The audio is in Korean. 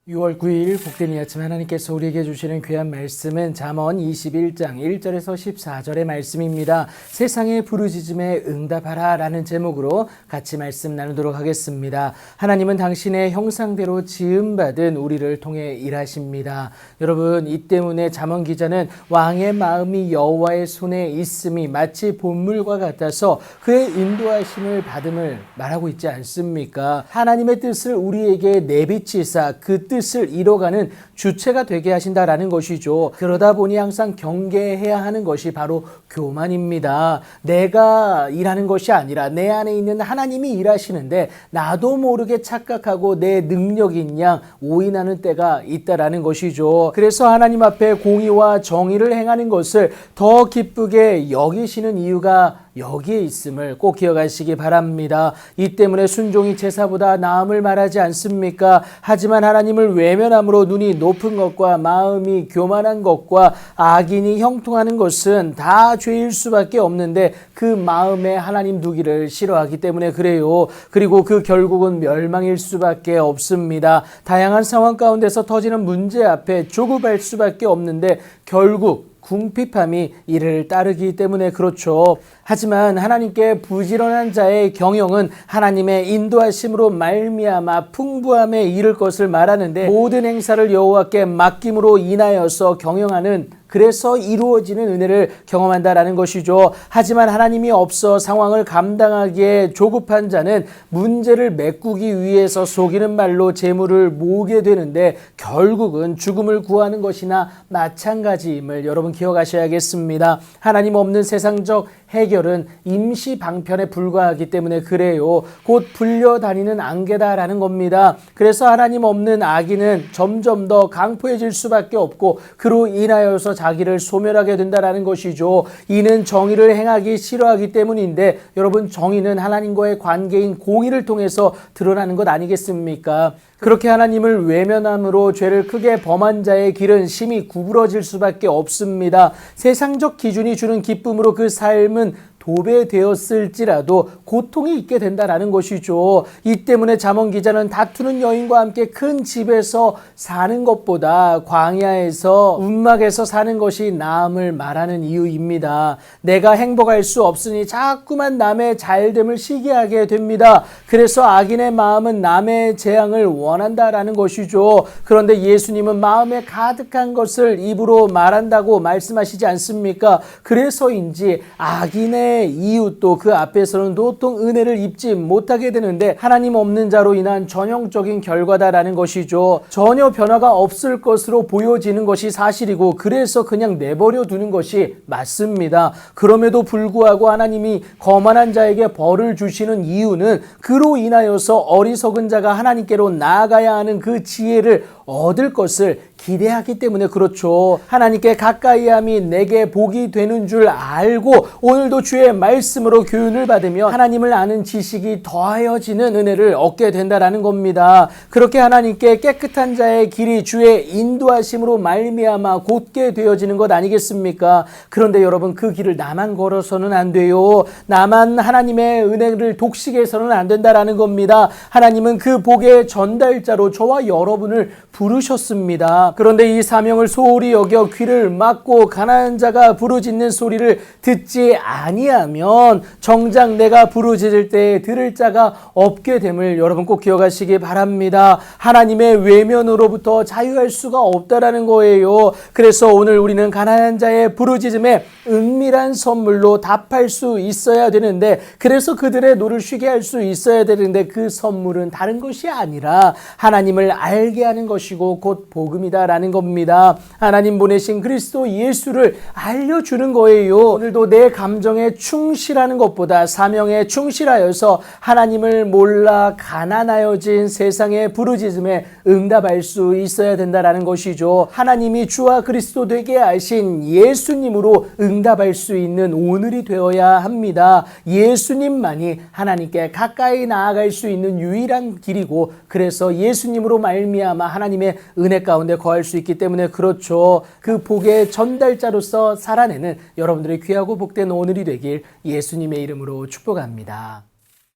6월 9일 복된 이 아침 하나님께서 우리에게 주시는 귀한 말씀은 잠언 21장 1절에서 14절의 말씀입니다. 세상의 부르짖음에 응답하라 라는 제목으로 같이 말씀 나누도록 하겠습니다. 하나님은 당신의 형상대로 지음받은 우리를 통해 일하십니다. 여러분, 이 때문에 잠언 기자는 왕의 마음이 여호와의 손에 있음이 마치 본물과 같아서 그의 인도하심을 받음을 말하고 있지 않습니까? 하나님의 뜻을 우리에게 내비치사 그 뜻을 이뤄가는 주체가 되게 하신다라는 것이죠. 그러다 보니 항상 경계해야 하는 것이 바로 교만입니다. 내가 일하는 것이 아니라 내 안에 있는 하나님이 일하시는데 나도 모르게 착각하고 내 능력인 양 오인하는 때가 있다라는 것이죠. 그래서 하나님 앞에 공의와 정의를 행하는 것을 더 기쁘게 여기시는 이유가 여기에 있음을 꼭 기억하시기 바랍니다. 이 때문에 순종이 제사보다 나음을 말하지 않습니까? 하지만 하나님을 외면함으로 눈이 높은 것과 마음이 교만한 것과 악인이 형통하는 것은 다 죄일 수밖에 없는데 그 마음에 하나님 두기를 싫어하기 때문에 그래요. 그리고 그 결국은 멸망일 수밖에 없습니다. 다양한 상황 가운데서 터지는 문제 앞에 조급할 수밖에 없는데 결국 궁핍함이 이를 따르기 때문에 그렇죠. 하지만 하나님께 부지런한 자의 경영은 하나님의 인도하심으로 말미암아 풍부함에 이를 것을 말하는데 모든 행사를 여호와께 맡김으로 인하여서 경영하는 그래서 이루어지는 은혜를 경험한다라는 것이죠. 하지만 하나님이 없어 상황을 감당하기에 조급한 자는 문제를 메꾸기 위해서 속이는 말로 재물을 모으게 되는데 결국은 죽음을 구하는 것이나 마찬가지임을 여러분 기억하셔야겠습니다. 하나님 없는 세상적 해결은 임시 방편에 불과하기 때문에 그래요. 곧 불려다니는 안개다라는 겁니다. 그래서 하나님 없는 악인은 점점 더 강포해질 수밖에 없고 그로 인하여서 자기를 소멸하게 된다라는 것이죠. 이는 정의를 행하기 싫어하기 때문인데 여러분, 정의는 하나님과의 관계인 공의를 통해서 드러나는 것 아니겠습니까? 그렇게 하나님을 외면함으로 죄를 크게 범한 자의 길은 심히 구부러질 수밖에 없습니다. 세상적 기준이 주는 기쁨으로 그 삶은 도배되었을지라도 고통이 있게 된다라는 것이죠. 이 때문에 잠언 기자는 다투는 여인과 함께 큰 집에서 사는 것보다 광야에서 운막에서 사는 것이 나음을 말하는 이유입니다. 내가 행복할 수 없으니 자꾸만 남의 잘됨을 시기하게 됩니다. 그래서 악인의 마음은 남의 재앙을 원한다라는 것이죠. 그런데 예수님은 마음에 가득한 것을 입으로 말한다고 말씀하시지 않습니까? 그래서인지 악인의 이웃도 그 앞에서는 도통 은혜를 입지 못하게 되는데 하나님 없는 자로 인한 전형적인 결과다라는 것이죠. 전혀 변화가 없을 것으로 보여지는 것이 사실이고 그래서 그냥 내버려 두는 것이 맞습니다. 그럼에도 불구하고 하나님이 거만한 자에게 벌을 주시는 이유는 그로 인하여서 어리석은 자가 하나님께로 나아가야 하는 그 지혜를 얻을 것을 기대하기 때문에 그렇죠. 하나님께 가까이함이 내게 복이 되는 줄 알고 오늘도 주의 말씀으로 교훈을 받으며 하나님을 아는 지식이 더하여지는 은혜를 얻게 된다라는 겁니다. 그렇게 하나님께 깨끗한 자의 길이 주의 인도하심으로 말미암아 곧게 되어지는 것 아니겠습니까? 그런데 여러분, 그 길을 나만 걸어서는 안 돼요. 나만 하나님의 은혜를 독식해서는 안 된다라는 겁니다. 하나님은 그 복의 전달자로 저와 여러분을 부르셨습니다. 그런데 이 사명을 소홀히 여겨 귀를 막고 가난한 자가 부르짖는 소리를 듣지 아니하면 정작 내가 부르짖을 때 들을 자가 없게 됨을 여러분 꼭 기억하시기 바랍니다. 하나님의 외면으로부터 자유할 수가 없다라는 거예요. 그래서 오늘 우리는 가난한 자의 부르짖음에 은밀한 선물로 답할 수 있어야 되는데, 그래서 그들의 노를 쉬게 할 수 있어야 되는데 그 선물은 다른 것이 아니라 하나님을 알게 하는 것이고 곧 복음이다라는 겁니다. 하나님 보내신 그리스도 예수를 알려주는 거예요. 오늘도 내 감정에 충실하는 것보다 사명에 충실하여서 하나님을 몰라 가난하여진 세상의 부르짖음에 응답할 수 있어야 된다라는 것이죠. 하나님이 주와 그리스도 되게 하신 예수님으로 응답할 수 있는 오늘이 되어야 합니다. 예수님만이 하나님께 가까이 나아갈 수 있는 유일한 길이고 그래서 예수님으로 말미암아 하나님의 은혜 가운데 거할 수 있기 때문에 그렇죠. 그 복의 전달자로서 살아내는 여러분들의 귀하고 복된 오늘이 되길 예수님의 이름으로 축복합니다.